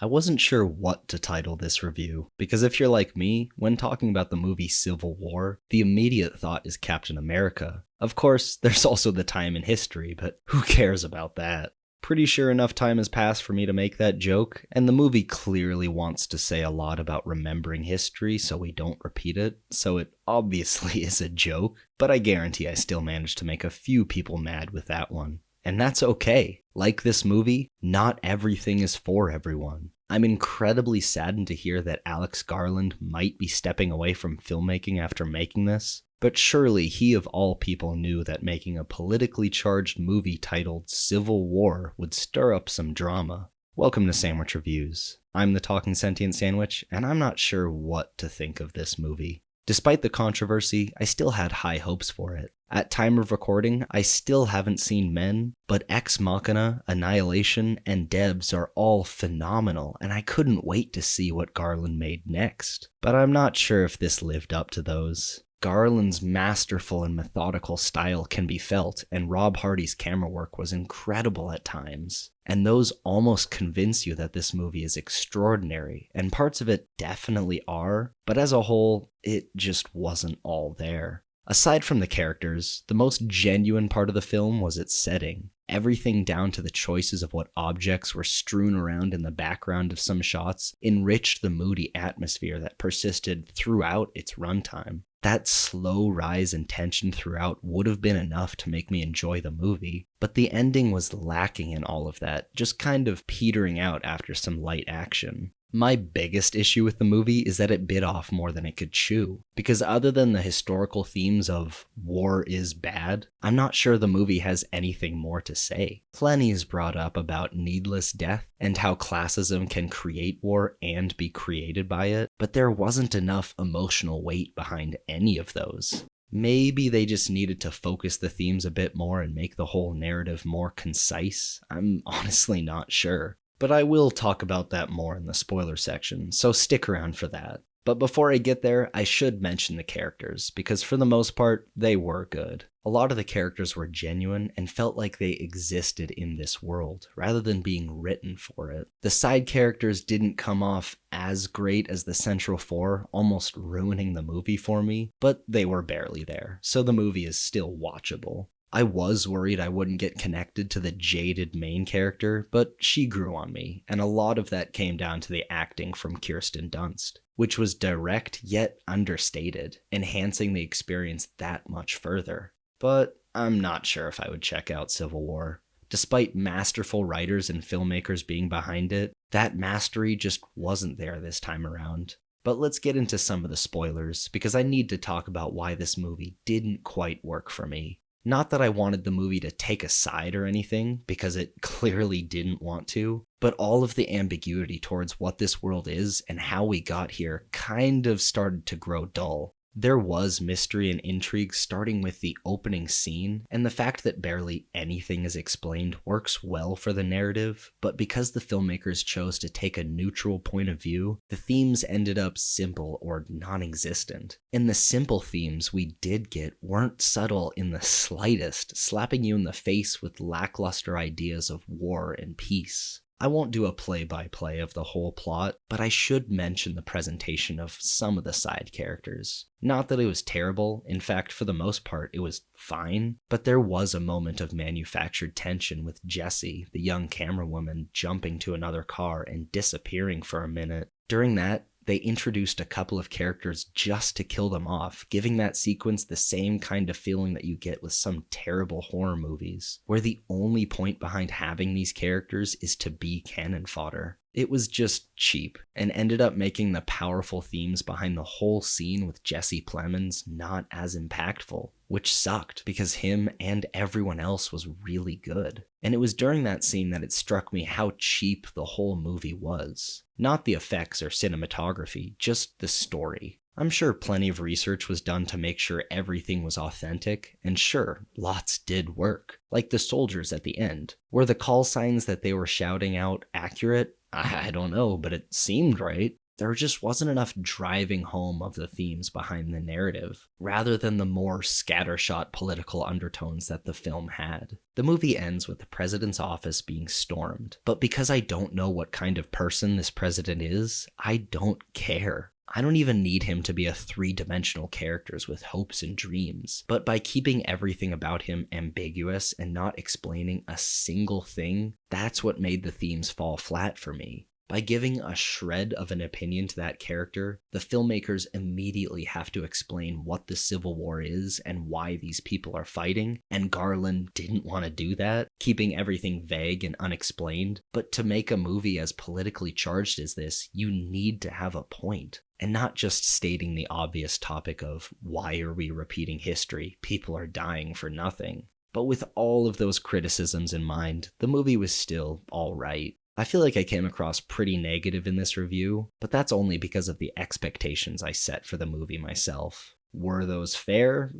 I wasn't sure what to title this review, because if you're like me, when talking about the movie Civil War, the immediate thought is Captain America. Of course, there's also the time in history, but who cares about that? Pretty sure enough time has passed for me to make that joke, and the movie clearly wants to say a lot about remembering history so we don't repeat it, so it obviously is a joke, but I guarantee I still managed to make a few people mad with that one. And that's okay. Like this movie, not everything is for everyone. I'm incredibly saddened to hear that Alex Garland might be stepping away from filmmaking after making this, but surely he of all people knew that making a politically charged movie titled Civil War would stir up some drama. Welcome to Sandwich Reviews. I'm the Talking Sentient Sandwich, and I'm not sure what to think of this movie. Despite the controversy, I still had high hopes for it. At time of recording, I still haven't seen Men, but Ex Machina, Annihilation, and Debs are all phenomenal, and I couldn't wait to see what Garland made next. But I'm not sure if this lived up to those. Garland's masterful and methodical style can be felt, and Rob Hardy's camera work was incredible at times. And those almost convince you that this movie is extraordinary, and parts of it definitely are, but as a whole, it just wasn't all there. Aside from the characters, the most genuine part of the film was its setting. Everything down to the choices of what objects were strewn around in the background of some shots enriched the moody atmosphere that persisted throughout its runtime. That slow rise in tension throughout would have been enough to make me enjoy the movie, but the ending was lacking in all of that, just kind of petering out after some light action. My biggest issue with the movie is that it bit off more than it could chew, because other than the historical themes of war is bad, I'm not sure the movie has anything more to say. Plenty is brought up about needless death and how classism can create war and be created by it, but there wasn't enough emotional weight behind any of those. Maybe they just needed to focus the themes a bit more and make the whole narrative more concise. I'm honestly not sure. But I will talk about that more in the spoiler section, so stick around for that. But before I get there, I should mention the characters, because for the most part, they were good. A lot of the characters were genuine and felt like they existed in this world, rather than being written for it. The side characters didn't come off as great as the central four, almost ruining the movie for me, but they were barely there, so the movie is still watchable. I was worried I wouldn't get connected to the jaded main character, but she grew on me, and a lot of that came down to the acting from Kirsten Dunst, which was direct yet understated, enhancing the experience that much further. But I'm not sure if I would check out Civil War. Despite masterful writers and filmmakers being behind it, that mastery just wasn't there this time around. But let's get into some of the spoilers, because I need to talk about why this movie didn't quite work for me. Not that I wanted the movie to take a side or anything, because it clearly didn't want to, but all of the ambiguity towards what this world is and how we got here kind of started to grow dull. There was mystery and intrigue starting with the opening scene, and the fact that barely anything is explained works well for the narrative, but because the filmmakers chose to take a neutral point of view, the themes ended up simple or non-existent. And the simple themes we did get weren't subtle in the slightest, slapping you in the face with lackluster ideas of war and peace. I won't do a play-by-play of the whole plot, but I should mention the presentation of some of the side characters. Not that it was terrible, in fact for the most part it was fine, but there was a moment of manufactured tension with Jessie, the young camerawoman, jumping to another car and disappearing for a minute. During that, they introduced a couple of characters just to kill them off, giving that sequence the same kind of feeling that you get with some terrible horror movies, where the only point behind having these characters is to be cannon fodder. It was just cheap, and ended up making the powerful themes behind the whole scene with Jesse Plemons not as impactful, which sucked because him and everyone else was really good. And it was during that scene that it struck me how cheap the whole movie was. Not the effects or cinematography, just the story. I'm sure plenty of research was done to make sure everything was authentic, and sure, lots did work. Like the soldiers at the end. Were the call signs that they were shouting out accurate? I don't know, but it seemed right. there just wasn't enough driving home of the themes behind the narrative, rather than the more scattershot political undertones that the film had. The movie ends with the president's office being stormed, but because I don't know what kind of person this president is, I don't care. I don't even need him to be a three-dimensional character with hopes and dreams, but by keeping everything about him ambiguous and not explaining a single thing, that's what made the themes fall flat for me. By giving a shred of an opinion to that character, the filmmakers immediately have to explain what the Civil War is and why these people are fighting, and Garland didn't want to do that, keeping everything vague and unexplained. But to make a movie as politically charged as this, you need to have a point. And not just stating the obvious topic of why are we repeating history? People are dying for nothing. But with all of those criticisms in mind, the movie was still alright. I feel like I came across pretty negative in this review, but that's only because of the expectations I set for the movie myself. Were those fair?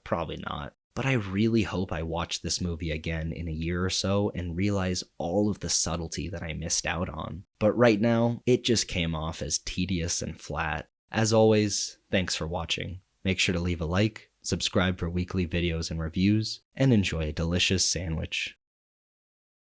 Probably not. But I really hope I watch this movie again in a year or so and realize all of the subtlety that I missed out on. But right now, it just came off as tedious and flat. As always, thanks for watching. Make sure to leave a like, subscribe for weekly videos and reviews, and enjoy a delicious sandwich.